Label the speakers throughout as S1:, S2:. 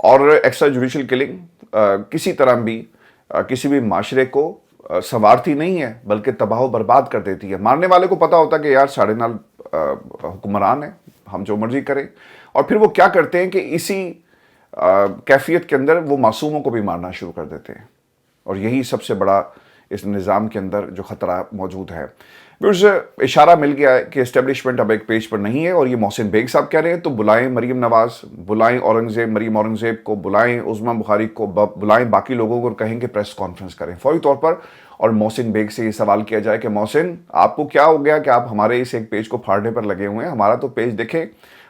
S1: اور extra judicial killing کسی طرح بھی کسی بھی معاشرے کو سنوارتی نہیں ہے بلکہ تباہ و برباد کر دیتی ہے. مارنے والے کو پتا ہوتا کہ یار ساڑھے نال حکمران ہے, ہم جو مرضی کریں, اور پھر وہ کیا کرتے ہیں کہ اسی کیفیت کے اندر وہ معصوموں کو بھی مارنا شروع کر دیتے ہیں. اور یہی سب سے بڑا اس نظام کے اندر جو خطرہ موجود ہے. پھر اشارہ مل گیا ہے کہ اسٹیبلشمنٹ اب ایک پیج پر نہیں ہے, اور یہ محسن بیگ صاحب کہہ رہے ہیں تو بلائیں مریم نواز, بلائیں مریم اورنگزیب کو, بلائیں عظمیٰ بخاری کو, بلائیں باقی لوگوں کو اور کہیں کہ پریس کانفرنس کریں فوری طور پر, اور محسن بیگ سے یہ سوال کیا جائے کہ محسن آپ کو کیا ہو گیا کہ آپ ہمارے اس ایک پیج کو پھاڑنے پر لگے ہوئے ہیں. ہمارا تو پیج دیکھیں,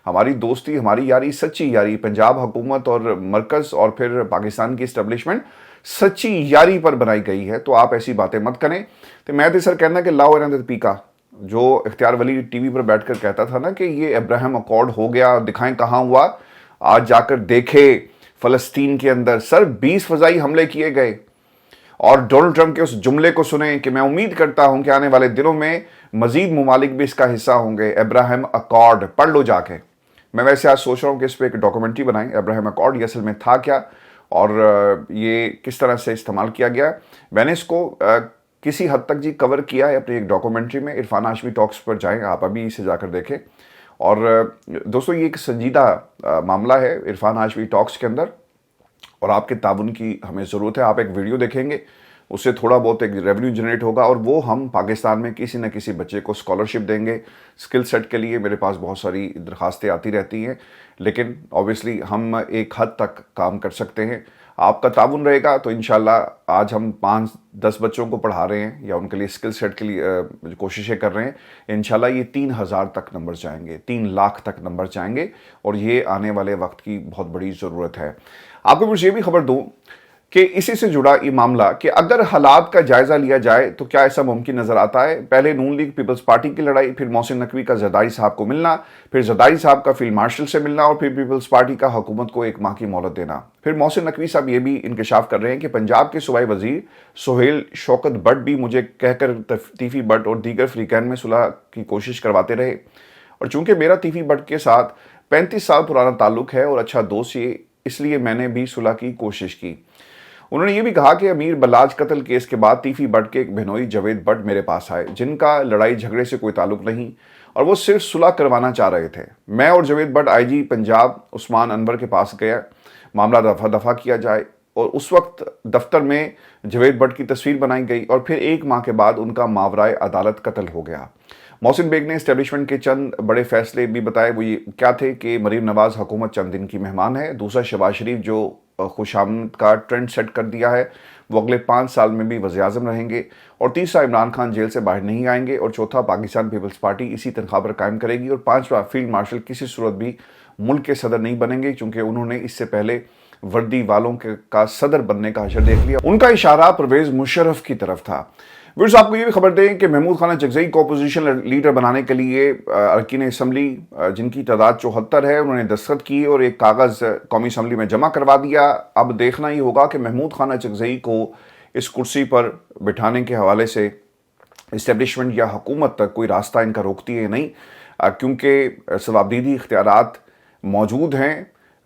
S1: ہماری دوستی, ہماری یاری, سچی یاری پنجاب حکومت اور مرکز اور پھر پاکستان کی اسٹیبلشمنٹ سچی یاری پر بنائی گئی ہے, تو آپ ایسی باتیں مت کریں. تو میں تو سر کہنا کہ لاؤ ایران پیکا جو اختیار ولی ٹی وی پر بیٹھ کر کہتا تھا نا کہ یہ ابراہیم اکارڈ ہو گیا, دکھائیں کہاں ہوا, آج جا کر دیکھے فلسطین کے اندر سر 20 فضائی حملے کیے گئے. اور ڈونلڈ ٹرمپ کے اس جملے کو سنیں کہ میں امید کرتا ہوں کہ آنے والے دنوں میں مزید ممالک بھی اس کا حصہ ہوں گے. ابراہیم اکارڈ پڑھ لو جا کے. میں ویسے آج سوچ رہا ہوں کہ اس پہ ایک ڈاکومنٹری بنائیں, ابراہیم اکارڈ یہ اصل میں تھا کیا اور یہ کس طرح سے استعمال کیا گیا. میں نے اس کو کسی حد تک کور کیا ہے اپنی ایک ڈاکومنٹری میں. عرفان ہاشمی ٹاکس پر جائیں آپ, ابھی اسے جا کر دیکھیں. اور دوستو یہ ایک سنجیدہ معاملہ ہے عرفان ہاشمی ٹاکس کے اندر, اور آپ کے تعاون کی ہمیں ضرورت ہے. آپ ایک ویڈیو دیکھیں گے, اس سے تھوڑا بہت ایک ریونیو جنریٹ ہوگا, اور وہ ہم پاکستان میں کسی نہ کسی بچے کو اسکالرشپ دیں گے اسکل سیٹ کے لیے. میرے پاس بہت ساری درخواستیں آتی رہتی ہیں, لیکن اوبیسلی ہم ایک حد تک کام کر سکتے ہیں. آپ کا تعاون رہے گا تو انشاءاللہ آج ہم 5-10 بچوں کو پڑھا رہے ہیں یا ان کے لیے اسکل سیٹ کے لیے کوششیں کر رہے ہیں. انشاءاللہ یہ 3000 تک نمبر جائیں گے, 3 لاکھ تک نمبر جائیں گے, اور یہ آنے والے وقت کی بہت بڑی ضرورت ہے. آپ کو مجھے یہ بھی خبر دوں کہ اسی سے جڑا یہ معاملہ کہ اگر حالات کا جائزہ لیا جائے تو کیا ایسا ممکن نظر آتا ہے. پہلے نون لیگ پیپلز پارٹی کی لڑائی, پھر محسن نقوی کا زرداری صاحب کو ملنا, پھر زرداری صاحب کا فیلڈ مارشل سے ملنا, اور پھر پیپلز پارٹی کا حکومت کو 1 ماہ کی مہلت دینا. پھر محسن نقوی صاحب یہ بھی انکشاف کر رہے ہیں کہ پنجاب کے صوبائی وزیر سہیل شوکت بٹ بھی مجھے کہہ کر تیفی بٹ اور دیگر فریقین میں صلح کی کوشش کرواتے رہے, اور چونکہ میرا تیفی بٹ کے ساتھ 35 سال پرانا تعلق ہے اور اچھا دوست یہ, اس لیے میں نے بھی صلح کی کوشش کی. انہوں نے یہ بھی کہا کہ امیر بلاج قتل کیس کے بعد تیفی بٹ کے ایک بہنوئی جاوید بٹ میرے پاس آئے, جن کا لڑائی جھگڑے سے کوئی تعلق نہیں اور وہ صرف صلح کروانا چاہ رہے تھے. میں اور جاوید بٹ آئی جی پنجاب عثمان انور کے پاس گیا, معاملہ دفع کیا جائے, اور اس وقت دفتر میں جاوید بٹ کی تصویر بنائی گئی, اور پھر 1 ماہ کے بعد ان کا ماورائے عدالت قتل ہو گیا. محسن بیگ نے اسٹیبلشمنٹ کے چند بڑے فیصلے بھی بتائے. وہ یہ کیا تھے کہ مریم نواز حکومت چند دن کی مہمان ہے, دوسرا شہباز شریف جو خوش آمد کا ٹرینڈ سیٹ کر دیا ہے وہ اگلے 5 سال میں بھی وزیر اعظم رہیں گے, اور تیسرا عمران خان جیل سے باہر نہیں آئیں گے, اور چوتھا پاکستان پیپلز پارٹی اسی تنخواہ پر قائم کرے گی, اور 5واں فیلڈ مارشل کسی صورت بھی ملک کے صدر نہیں بنیں گے کیونکہ انہوں نے اس سے پہلے وردی والوں کا صدر بننے کا حشر دیکھ لیا. ان کا اشارہ پرویز مشرف کی طرف تھا. ویورز آپ کو یہ بھی خبر دیں کہ محمود خانہ چکزئی کو اپوزیشن لیڈر بنانے کے لیے ارکین اسمبلی جن کی تعداد 74 ہے, انہوں نے دستخط کیے اور ایک کاغذ قومی اسمبلی میں جمع کروا دیا. اب دیکھنا ہی ہوگا کہ محمود خانہ چکزئی کو اس کرسی پر بٹھانے کے حوالے سے اسٹیبلشمنٹ یا حکومت تک کوئی راستہ ان کا روکتی ہے نہیں, کیونکہ ثوابدیدی اختیارات موجود ہیں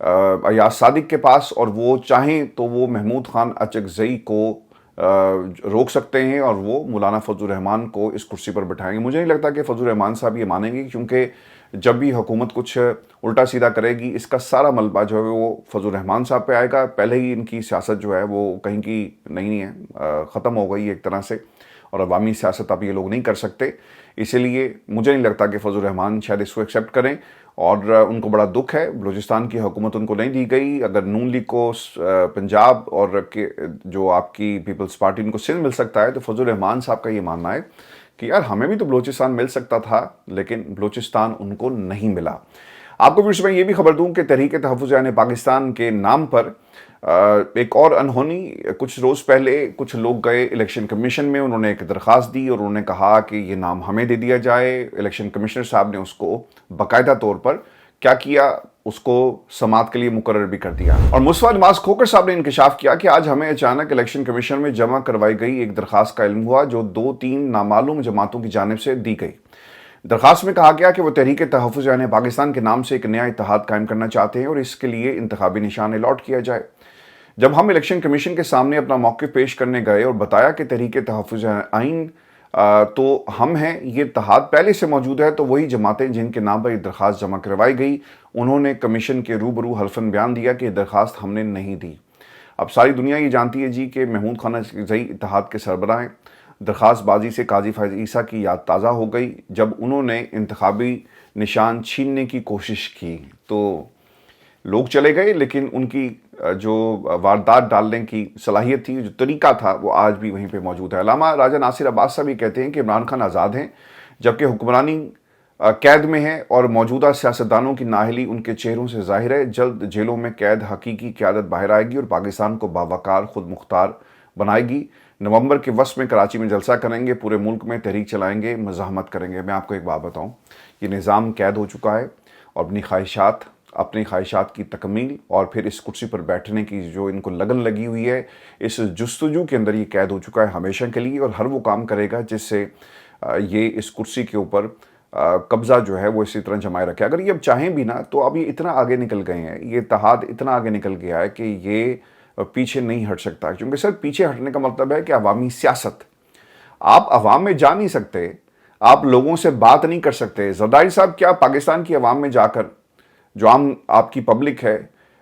S1: ایاز صادق کے پاس, اور وہ چاہیں تو وہ محمود خان اچکزئی کو روک سکتے ہیں اور وہ مولانا فضل الرحمان کو اس کرسی پر بٹھائیں گے. مجھے نہیں لگتا کہ فضل الرحمان صاحب یہ مانیں گے, کیونکہ جب بھی حکومت کچھ الٹا سیدھا کرے گی اس کا سارا ملبہ جو ہے وہ فضل الرحمان صاحب پہ آئے گا. پہلے ہی ان کی سیاست جو ہے وہ کہیں کی نہیں ہے, ختم ہو گئی ایک طرح سے, اور عوامی سیاست اب یہ لوگ نہیں کر سکتے. اسی لیے مجھے نہیں لگتا کہ فضل الرحمان شاید اس کو ایکسیپٹ کریں, اور ان کو بڑا دکھ ہے بلوچستان کی حکومت ان کو نہیں دی گئی. اگر نون لیگ کو پنجاب اور جو آپ کی پیپلز پارٹی ان کو سندھ مل سکتا ہے, تو فضل الرحمان صاحب کا یہ ماننا ہے کہ یار ہمیں بھی تو بلوچستان مل سکتا تھا, لیکن بلوچستان ان کو نہیں ملا. آپ کو بھی میں یہ بھی خبر دوں کہ تحریک تحفظ یعنی پاکستان کے نام پر ایک اور انہونی, کچھ روز پہلے کچھ لوگ گئے الیکشن کمیشن میں, انہوں نے ایک درخواست دی اور انہوں نے کہا کہ یہ نام ہمیں دے دیا جائے. الیکشن کمشنر صاحب نے اس کو باقاعدہ طور پر کیا کیا, اس کو سماعت کے لیے مقرر بھی کر دیا. اور مصطفیٰ نواز کھوکر صاحب نے انکشاف کیا کہ آج ہمیں اچانک الیکشن کمیشن میں جمع کروائی گئی ایک درخواست کا علم ہوا جو 2-3 نامعلوم جماعتوں کی جانب سے دی گئی. درخواست میں کہا گیا کہ وہ تحریک تحفظ یعنی پاکستان کے نام سے ایک نیا اتحاد قائم کرنا چاہتے ہیں اور اس کے لیے انتخابی نشان الاٹ کیا جائے۔ جب ہم الیکشن کمیشن کے سامنے اپنا موقف پیش کرنے گئے اور بتایا کہ تحریک تحفظ آئین تو ہم ہیں، یہ اتحاد پہلے سے موجود ہے، تو وہی جماعتیں جن کے نام پر یہ درخواست جمع کروائی گئی انہوں نے کمیشن کے روبرو حلفاً بیان دیا کہ یہ درخواست ہم نے نہیں دی۔ اب ساری دنیا یہ جانتی ہے جی کہ محمود خان اکرزئی اتحاد کے سربراہ ہیں۔ درخواست بازی سے قاضی فیض عیسیٰ کی یاد تازہ ہو گئی جب انہوں نے انتخابی نشان چھیننے کی کوشش کی تو لوگ چلے گئے، لیکن ان کی جو واردات ڈالنے کی صلاحیت تھی، جو طریقہ تھا، وہ آج بھی وہیں پہ موجود ہے۔ علامہ راجہ ناصر عباس صاحب یہ کہتے ہیں کہ عمران خان آزاد ہیں جبکہ حکمرانی قید میں ہے اور موجودہ سیاستدانوں کی نااہلی ان کے چہروں سے ظاہر ہے۔ جلد جیلوں میں قید حقیقی قیادت باہر آئے گی اور پاکستان کو باوقار خود مختار بنائے گی۔ نومبر کے وسط میں کراچی میں جلسہ کریں گے، پورے ملک میں تحریک چلائیں گے، مزاحمت کریں گے۔ میں آپ کو ایک بات بتاؤں، یہ نظام قید ہو چکا ہے اور اپنی خواہشات کی تکمیل اور پھر اس کرسی پر بیٹھنے کی جو ان کو لگن لگی ہوئی ہے، اس جستجو کے اندر یہ قید ہو چکا ہے ہمیشہ کے لیے، اور ہر وہ کام کرے گا جس سے یہ اس کرسی کے اوپر قبضہ جو ہے وہ اسی طرح جمائے رکھے۔ اگر یہ اب چاہیں بھی نا تو اب یہ اتنا آگے نکل گئے ہیں، یہ اتحاد اتنا آگے نکل گیا ہے کہ یہ پیچھے نہیں ہٹ سکتا، کیونکہ سر پیچھے ہٹنے کا مطلب ہے کہ عوامی سیاست، آپ عوام میں جا نہیں سکتے، آپ لوگوں سے بات نہیں کر سکتے۔ زرداری صاحب کیا پاکستان کی عوام میں جا کر جو عام آپ کی پبلک ہے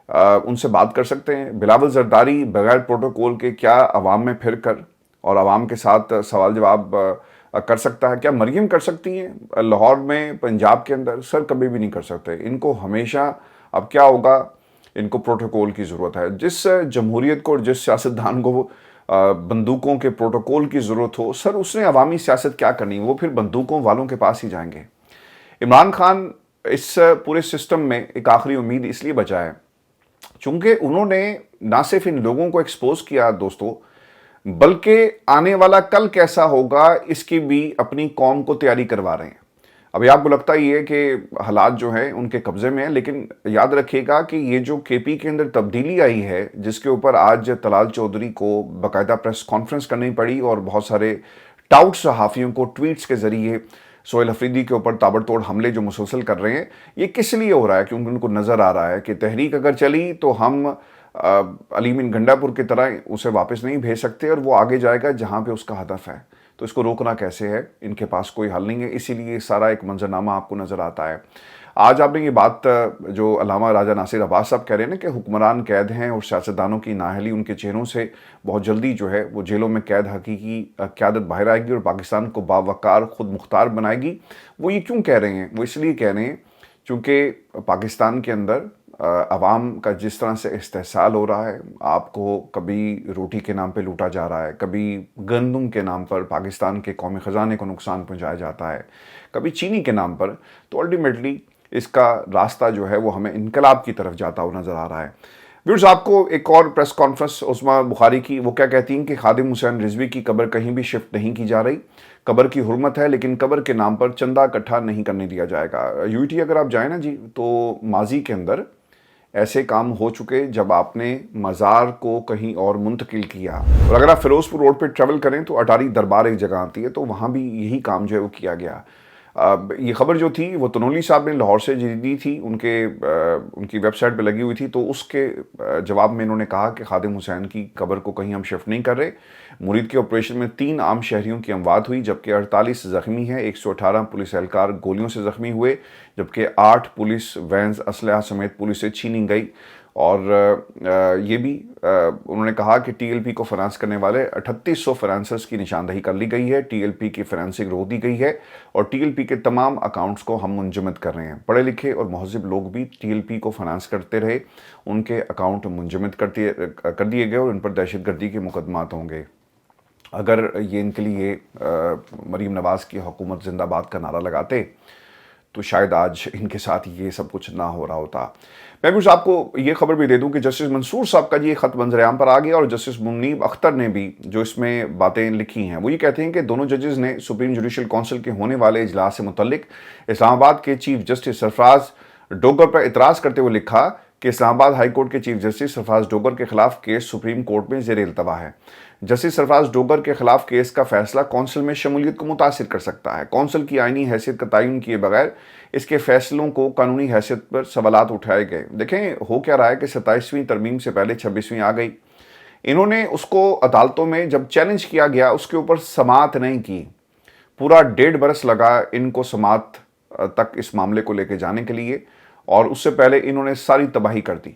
S1: ان سے بات کر سکتے ہیں؟ بلاول زرداری بغیر پروٹوکول کے کیا عوام میں پھر کر اور عوام کے ساتھ سوال جواب کر سکتا ہے؟ کیا مریم کر سکتی ہیں لاہور میں، پنجاب کے اندر؟ سر کبھی بھی نہیں کر سکتے۔ ان کو ہمیشہ اب کیا ہوگا، ان کو پروٹوکول کی ضرورت ہے۔ جس جمہوریت کو اور جس سیاستدان کو بندوقوں کے پروٹوکول کی ضرورت ہو، سر اس نے عوامی سیاست کیا کرنی، وہ پھر بندوقوں والوں کے پاس ہی جائیں گے۔ عمران خان اس پورے سسٹم میں ایک آخری امید اس لیے بچا ہے چونکہ انہوں نے نہ صرف ان لوگوں کو ایکسپوز کیا دوستو، بلکہ آنے والا کل کیسا ہوگا اس کی بھی اپنی قوم کو تیاری کروا رہے ہیں۔ ابھی آپ کو لگتا ہی ہے کہ حالات جو ہیں ان کے قبضے میں ہیں، لیکن یاد رکھیے گا کہ یہ جو کے پی کے اندر تبدیلی آئی ہے، جس کے اوپر آج طلال چودھری کو باقاعدہ پریس کانفرنس کرنی پڑی اور بہت سارے ٹاؤٹ صحافیوں کو ٹویٹس کے ذریعے سہیل افریدی کے اوپر تابڑ توڑ حملے جو مسلسل کر رہے ہیں، یہ کس لیے ہو رہا ہے؟ کیونکہ ان کو نظر آ رہا ہے کہ تحریک اگر چلی تو ہم علیم گنڈا پور کی طرح اسے واپس نہیں بھیج سکتے اور وہ آگے جائے گا جہاں پہ اس کا ہدف ہے، تو اس کو روکنا کیسے ہے؟ ان کے پاس کوئی حل نہیں ہے، اسی لیے سارا ایک منظرنامہ آپ کو نظر آتا ہے۔ آج آپ نے یہ بات جو علامہ راجہ ناصر عباس صاحب کہہ رہے ہیں نا کہ حکمران قید ہیں اور سیاستدانوں کی نااہلی ان کے چہروں سے بہت جلدی جو ہے وہ جیلوں میں قید حقیقی قیادت باہر آئے گی اور پاکستان کو باوقار خود مختار بنائے گی، وہ یہ کیوں کہہ رہے ہیں؟ وہ اس لیے کہہ رہے ہیں چونکہ پاکستان کے اندر عوام کا جس طرح سے استحصال ہو رہا ہے، آپ کو کبھی روٹی کے نام پہ لوٹا جا رہا ہے، کبھی گندم کے نام پر پاکستان کے قومی خزانے کو نقصان پہنچایا جاتا ہے، کبھی چینی کے نام پر، تو الٹیمیٹلی اس کا راستہ جو ہے وہ ہمیں انقلاب کی طرف جاتا ہوا نظر آ رہا ہے۔ ویورز، آپ کو ایک اور پریس کانفرنس عظمیٰ بخاری کی، وہ کیا کہتی ہیں کہ خادم حسین رضوی کی قبر کہیں بھی شفٹ نہیں کی جا رہی، قبر کی حرمت ہے لیکن قبر کے نام پر چندہ اکٹھا نہیں کرنے دیا جائے گا۔ یو ٹی اگر آپ جائیں نا جی تو ماضی کے اندر ایسے کام ہو چکے جب آپ نے مزار کو کہیں اور منتقل کیا، اور اگر آپ فیروز پور روڈ پہ ٹریول کریں تو اٹاری دربار ایک جگہ آتی ہے، تو وہاں بھی یہی کام جو ہے وہ کیا گیا۔ یہ خبر جو تھی وہ تنولی صاحب نے لاہور سے دی تھی، ان کی ویب سائٹ پہ لگی ہوئی تھی، تو اس کے جواب میں انہوں نے کہا کہ خادم حسین کی قبر کو کہیں ہم شفٹ نہیں کر رہے۔ مرید کے آپریشن میں 3 عام شہریوں کی اموات ہوئی جبکہ 48 زخمی ہیں، 118 پولیس اہلکار گولیوں سے زخمی ہوئے جبکہ 8 پولیس وینز اسلحہ سمیت پولیس سے چھینی گئی۔ اور یہ بھی انہوں نے کہا کہ ٹی ایل پی کو فنانس کرنے والے 3800 فنانسرز کی نشاندہی کر لی گئی ہے، ٹی ایل پی کی فنانسنگ روک دی گئی ہے اور ٹی ایل پی کے تمام اکاؤنٹس کو ہم منجمد کر رہے ہیں۔ پڑھے لکھے اور مہذب لوگ بھی ٹی ایل پی کو فنانس کرتے رہے، ان کے اکاؤنٹ منجمد کر دیے گئے اور ان پر دہشت گردی کے مقدمات ہوں گے۔ اگر یہ ان کے لیے مریم نواز کی حکومت زندہ باد کا نعرہ لگاتے تو شاید آج ان کے ساتھ یہ سب کچھ نہ ہو رہا ہوتا۔ میں کچھ آپ کو یہ خبر بھی دے دوں کہ جسٹس منصور صاحب کا یہ خط منظر عام پر آ گیا اور جسٹس منیب اختر نے بھی جو اس میں باتیں لکھی ہیں وہ یہ کہتے ہیں کہ دونوں ججز نے سپریم جوڈیشل کونسل کے ہونے والے اجلاس سے متعلق اسلام آباد کے چیف جسٹس سرفراز ڈوگر پر اعتراض کرتے ہوئے لکھا کہ اسلام آباد ہائی کورٹ کے چیف جسٹس سرفراز ڈوگر کے خلاف کیس سپریم کورٹ میں زیر التوا ہے۔ جسٹس سرفراز ڈوگر کے خلاف کیس کا فیصلہ کونسل میں شمولیت کو متاثر کر سکتا ہے۔ کونسل کی آئینی حیثیت کا تعین کیے بغیر اس کے فیصلوں کو قانونی حیثیت پر سوالات اٹھائے گئے۔ دیکھیں ہو کیا رہا ہے کہ 27ویں ترمیم سے پہلے 26ویں آ گئی، انہوں نے اس کو عدالتوں میں جب چیلنج کیا گیا اس کے اوپر سماعت نہیں کی، پورا 1.5 برس لگا ان کو سماعت تک اس معاملے کو لے کے جانے کے لیے، اور اس سے پہلے انہوں نے ساری تباہی کر دی۔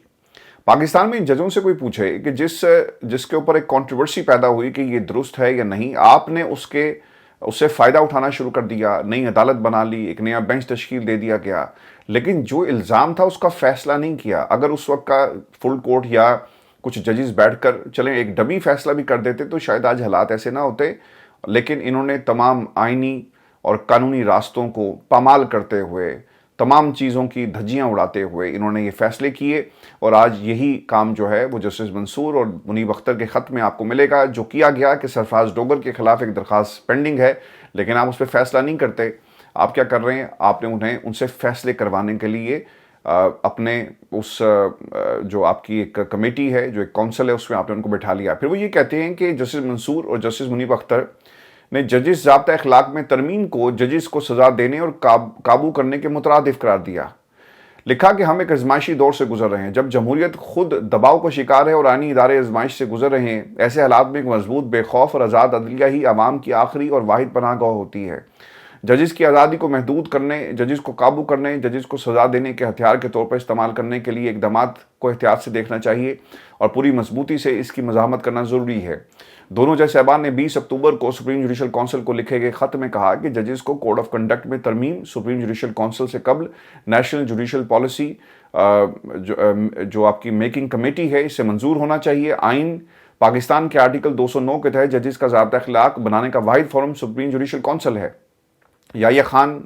S1: پاکستان میں ججوں سے کوئی پوچھے کہ جس کے اوپر ایک کنٹروورسی پیدا ہوئی کہ یہ درست ہے یا نہیں، آپ نے اس سے فائدہ اٹھانا شروع کر دیا، نئی عدالت بنا لی، ایک نیا بینچ تشکیل دے دیا گیا، لیکن جو الزام تھا اس کا فیصلہ نہیں کیا۔ اگر اس وقت کا فل کورٹ یا کچھ ججز بیٹھ کر چلیں ایک ڈمی فیصلہ بھی کر دیتے تو شاید آج حالات ایسے نہ ہوتے، لیکن انہوں نے تمام آئینی اور قانونی راستوں کو پامال کرتے ہوئے، تمام چیزوں کی دھجیاں اڑاتے ہوئے انہوں نے یہ فیصلے کیے، اور آج یہی کام جو ہے وہ جسٹس منصور اور منیب اختر کے خط میں آپ کو ملے گا، جو کیا گیا کہ سرفراز ڈوگر کے خلاف ایک درخواست پینڈنگ ہے، لیکن آپ اس پہ فیصلہ نہیں کرتے۔ آپ کیا کر رہے ہیں؟ آپ نے ان سے فیصلے کروانے کے لیے اپنے اس جو آپ کی ایک کمیٹی ہے، جو ایک کونسل ہے، اس میں آپ نے ان کو بٹھا لیا۔ پھر وہ یہ کہتے ہیں کہ جسٹس منصور اور جسٹس منیب اختر نے ججز ضابطہ اخلاق میں ترمیم کو ججز کو سزا دینے اور قابو کرنے کے مترادف قرار دیا۔ لکھا کہ ہم ایک ازمائشی دور سے گزر رہے ہیں، جب جمہوریت خود دباؤ کا شکار ہے اور آئینی ادارے ازمائش سے گزر رہے ہیں۔ ایسے حالات میں ایک مضبوط، بے خوف اور آزاد عدلیہ ہی عوام کی آخری اور واحد پناہ گاہ ہوتی ہے۔ ججز کی آزادی کو محدود کرنے، ججز کو قابو کرنے، ججز کو سزا دینے کے ہتھیار کے طور پر استعمال کرنے کے لیے اقدامات کو احتیاط سے دیکھنا چاہیے اور پوری مضبوطی سے اس کی مزاحمت کرنا ضروری ہے۔ دونوں جج صاحبان نے 20 اکتوبر کو سپریم جوڈیشل کونسل کو لکھے گئے خط میں کہا کہ ججز کو کوڈ آف کنڈکٹ میں ترمیم سپریم جوڈیشل کونسل سے قبل نیشنل جوڈیشل پالیسی جو آپ کی میکنگ کمیٹی ہے اس سے منظور ہونا چاہیے۔ آئین پاکستان کے آرٹیکل 209 کے تحت ججز کا ضابطہ اخلاق بنانے کا واحد فورم سپریم جوڈیشل کونسل ہے۔ یحییٰ خان،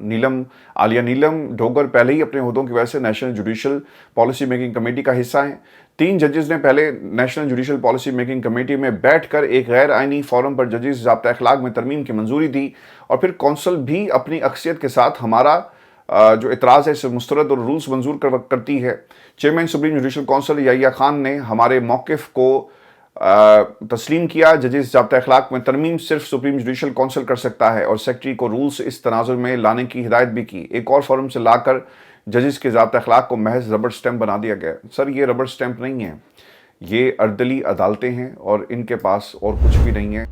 S1: عالیہ نیلم ڈوگر پہلے ہی اپنے عہدوں کی وجہ سے national judicial policy making committee کا حصہ ہیں۔ 3 ججز نے پہلے national judicial policy making committee میں بیٹھ کر ایک غیر آئینی فورم پر ججز ضابطہ اخلاق میں ترمیم کی منظوری دی، اور پھر کونسل بھی اپنی اکثریت کے ساتھ ہمارا جو اعتراض ہے اسے مسترد اور رولز منظور کرتی ہے۔ Chairman supreme judicial council Yahya Khan نے ہمارے موقف کو تسلیم کیا۔ ججز ضابطہ اخلاق میں ترمیم صرف سپریم جوڈیشل کونسل کر سکتا ہے، اور سیکرٹری کو رولز اس تناظر میں لانے کی ہدایت بھی کی۔ ایک اور فورم سے لا کر ججز کے ضابطہ اخلاق کو محض ربڑ سٹیمپ بنا دیا گیا۔ سر یہ ربڑ سٹیمپ نہیں ہے، یہ اردلی عدالتیں ہیں اور ان کے پاس اور کچھ بھی نہیں ہے۔